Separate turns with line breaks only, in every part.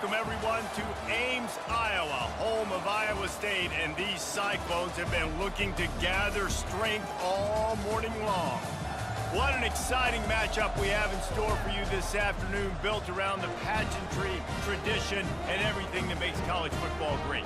welcome everyone to Ames, Iowa, home of Iowa State, and these Cyclones have been looking to gather strength all morning long. What an exciting matchup we have in store for you this afternoon, built around the pageantry, tradition, and everything that makes college football great.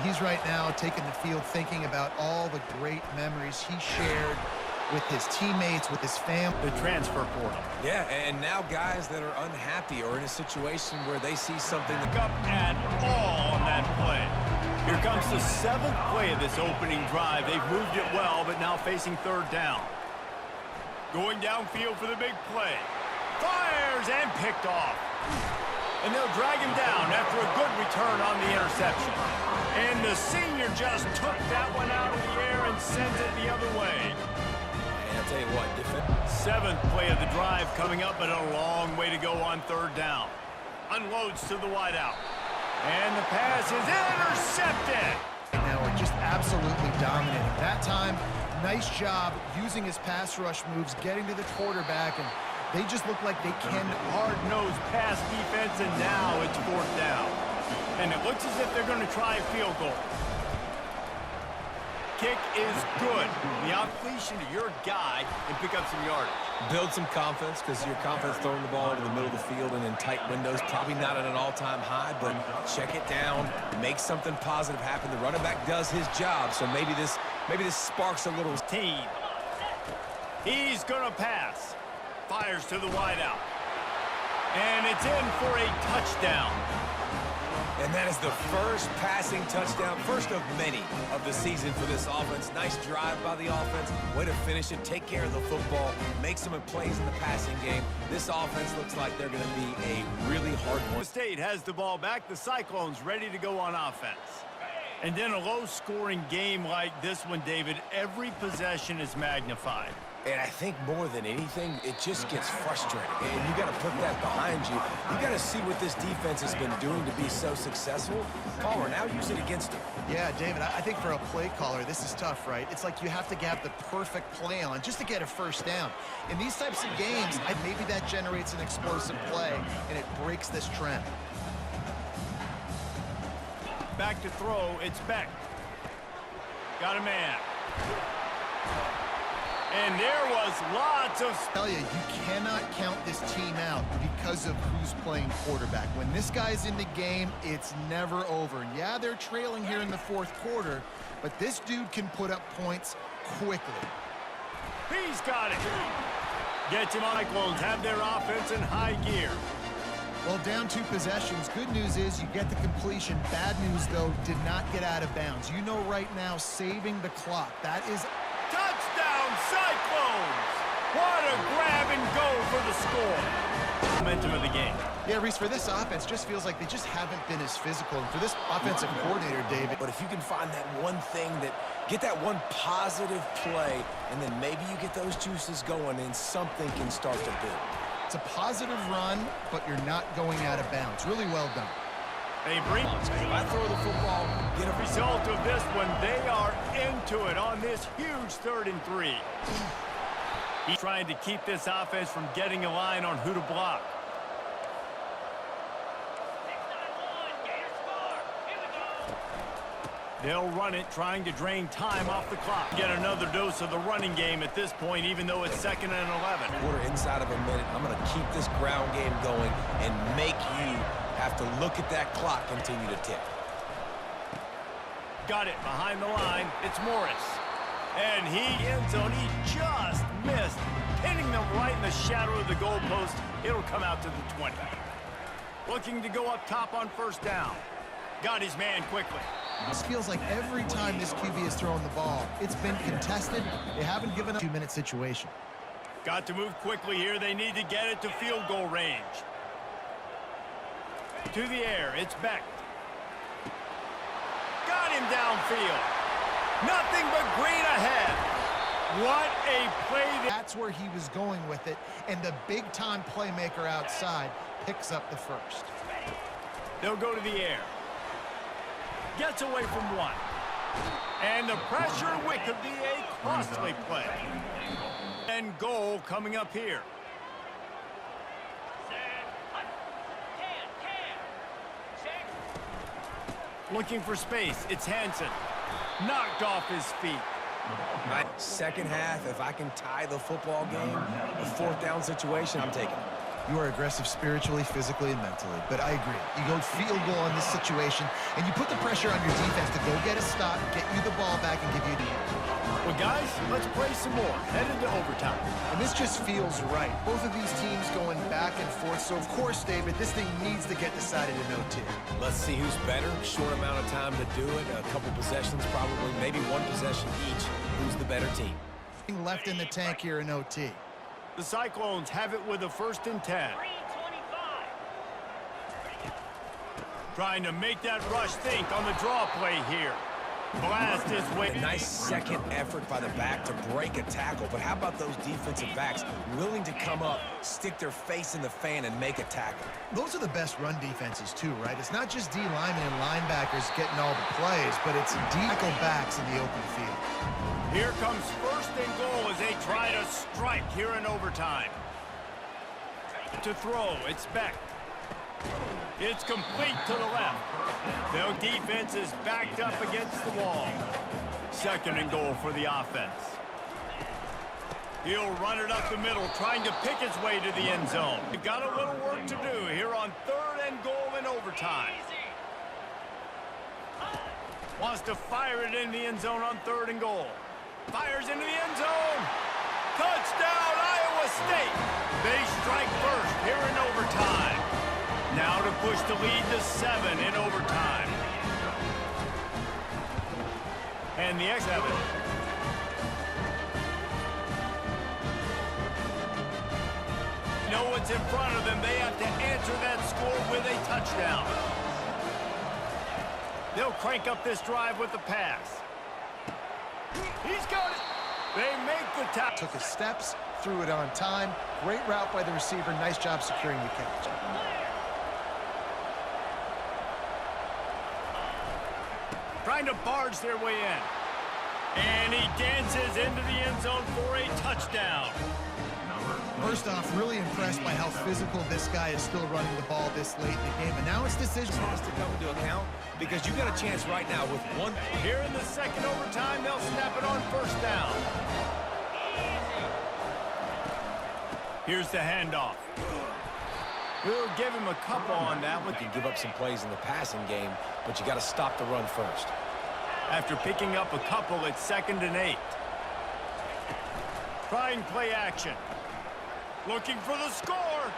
He's right now taking the field thinking about all the great memories he shared with his teammates, with his family.
The transfer portal.
Yeah, and now guys that are unhappy or in a situation where they see something that
Up at all on that play. Here comes the 7th play of this opening drive. They've moved it well, but now facing 3rd down. Going downfield for the big play. Fires and picked off. And they'll drag him down after a good return on the interception. And the senior just took that one out of the air and sends it the other way.
And I'll tell you what,
7th play of the drive coming up, but a long way to go on 3rd down. Unloads to the wideout. And the pass is intercepted.
Now we're just absolutely dominating. That time, nice job using his pass rush moves, getting to the quarterback, and they just look like they can.
Hard-nosed pass defense, and now it's 4th down. And it looks as if they're going to try a field goal. Kick is good. The completion to your guy and pick up some yardage.
build some confidence, because you're confident throwing the ball into the middle of the field and in tight windows. Probably not at an all-time high, but check it down, make something positive happen. The running back does his job, so maybe this sparks a little.
Team. He's going to pass. Fires to the wideout. And it's in for a touchdown.
And that is the first passing touchdown, first of many of the season for this offense. Nice drive by the offense. Way to finish it, take care of the football, make some plays in the passing game. This offense looks like they're going to be a really hard one.
Iowa State has the ball back. The Cyclones ready to go on offense. And then a low-scoring game like this one, David, every possession is magnified.
And I think more than anything, it just gets frustrating. And you got to put that behind you. You got to see what this defense has been doing to be so successful. Caller, now use it against him.
Yeah, David, I think for a play caller, this is tough, right? It's like you have to have the perfect play on just to get a first down. In these types of games, maybe that generates an explosive play, and it breaks this trend.
Back to throw, it's Beck. Got a man. And there was lots of...
I tell you, you cannot count this team out because of who's playing quarterback. When this guy's in the game, it's never over. And yeah, they're trailing here in the fourth quarter, but this dude can put up points quickly.
He's got it. Gets him on. Cyclones have their offense in high gear.
Well, down 2 possessions. Good news is you get the completion. Bad news, though, did not get out of bounds. You know right now, saving the clock. That is...
Touchdown, Cyclones! What a grab and go for the score. Momentum of the game.
Yeah, Reese, for this offense, just feels like they just haven't been as physical. And for this offensive coordinator, David.
But if you can find that one thing get that one positive play, and then maybe you get those juices going and something can start to build.
It's a positive run, but you're not going out of bounds. Really well done.
They bring...
If I throw the football,
get a result of this one. They are into it on this huge 3rd and 3. He's trying to keep this offense from getting a line on who to block. They'll run it, trying to drain time off the clock. Get another dose of the running game at this point, even though it's 2nd and 11.
Quarter inside of a minute. I'm going to keep this ground game going and make you have to look at that clock continue to tick.
Got it behind the line. It's Morris. And he end zone. He just missed, pinning them right in the shadow of the goalpost. It'll come out to the 20. Looking to go up top on 1st down. Got his man quickly.
This feels like every time this QB has thrown the ball, it's been contested. They haven't given a 2-minute situation.
Got to move quickly here. They need to get it to field goal range. To the air, it's Beck. Got him downfield. Nothing but green ahead. What a play.
That's where he was going with it, and the big-time playmaker outside picks up the first.
They'll go to the air. Gets away from one. And the pressure could be a costly play. And goal coming up here. Looking for space. It's Hansen. Knocked off his feet.
Right. Second half, if I can tie the football game, a fourth down situation, I'm taking it.
You are aggressive spiritually, physically, and mentally. But I agree. You go field goal in this situation, and you put the pressure on your defense to go get a stop, get you the ball back, and give you the...
Well, guys, let's play some more. Headed to overtime.
And this just feels right. Both of these teams going back and forth. So, of course, David, this thing needs to get decided in OT.
Let's see who's better. Short amount of time to do it. A couple possessions, probably, maybe one possession each. Who's the better team?
Left in the tank here in OT.
The Cyclones have it with a 1st and 10. Trying to make that rush think on the draw play here. Blast his way.
A nice second effort by the back to break a tackle. But how about those defensive backs willing to come up, stick their face in the fan, and make a tackle?
Those are the best run defenses, too, right? It's not just D linemen and linebackers getting all the plays, but it's tackle backs in the open field.
Here comes 1st and goal as they try to strike here in overtime. To throw, it's Beck. It's complete to the left. Their defense is backed up against the wall. 2nd and goal for the offense. He'll run it up the middle, trying to pick his way to the end zone. We've got a little work to do here on 3rd and goal in overtime. Wants to fire it in the end zone on 3rd and goal. Fires into the end zone. Touchdown, Iowa State. They strike first here in overtime. Now to push the lead to 7 in overtime. And the X7. Know what's in front of them. They have to answer that score with a touchdown. They'll crank up this drive with the pass. He's got it. They make the tap.
Took his steps, threw it on time. Great route by the receiver. Nice job securing the catch.
Trying to barge their way in. And he dances into the end zone for a touchdown.
First off, really impressed by how physical this guy is still running the ball this late in the game. And now it's decision
Has to come into account because you got a chance right now with one.
Here in the 2nd overtime, they'll snap it on 1st down. Here's the handoff. We'll give him a couple on that one.
You can give up some plays in the passing game, but you got to stop the run first.
After picking up a couple, it's 2nd and 8. Trying play action. Looking for the score.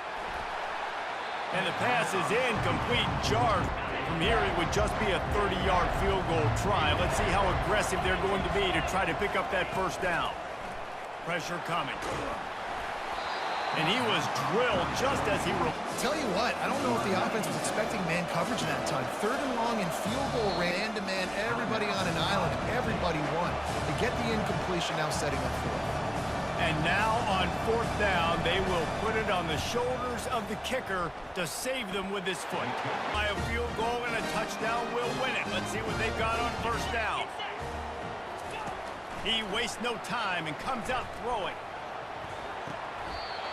And the pass is incomplete. Jarred. From here, it would just be a 30-yard field goal try. Let's see how aggressive they're going to be to try to pick up that 1st down. Pressure coming. And he was drilled just as he...
Tell you what, I don't know if the offense was expecting man coverage that time. 3rd and long and field goal ran to man. Everybody on an island. Everybody won. They get the incompletion, now setting up 4th.
And now on 4th down, they will put it on the shoulders of the kicker to save them with his foot. By a field goal and a touchdown will win it. Let's see what they've got on 1st down. He wastes no time and comes out throwing.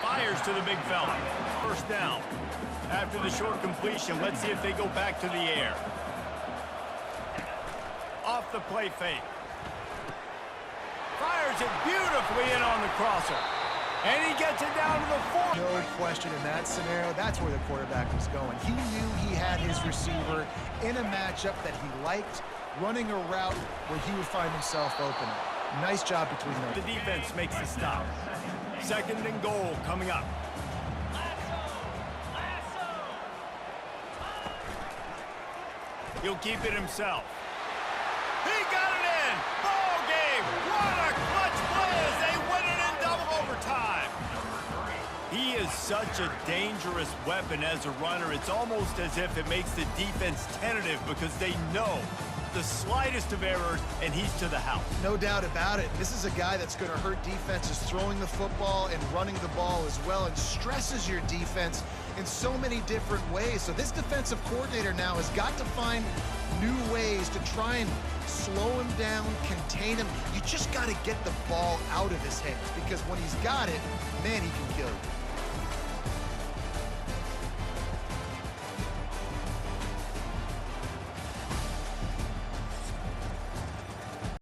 Fires to the big fella. 1st down. After the short completion, let's see if they go back to the air. Off the play fake. Fires it beautifully in on the crosser. And he gets it down to the 4.
No question in that scenario, that's where the quarterback was going. He knew he had his receiver in a matchup that he liked, running a route where he would find himself open. Nice job between them.
The defense makes the stop. 2nd and goal coming up. He'll keep it himself. He got it in! Ball game! What a clutch play as they win it in double overtime! He is such a dangerous weapon as a runner. It's almost as if it makes the defense tentative because they know the slightest of errors, and he's to the house.
No doubt about it. This is a guy that's going to hurt defenses throwing the football and running the ball as well, and stresses your defense in so many different ways. So this defensive coordinator now has got to find new ways to try and slow him down, contain him. You just got to get the ball out of his hands, because when he's got it, man, he can kill you.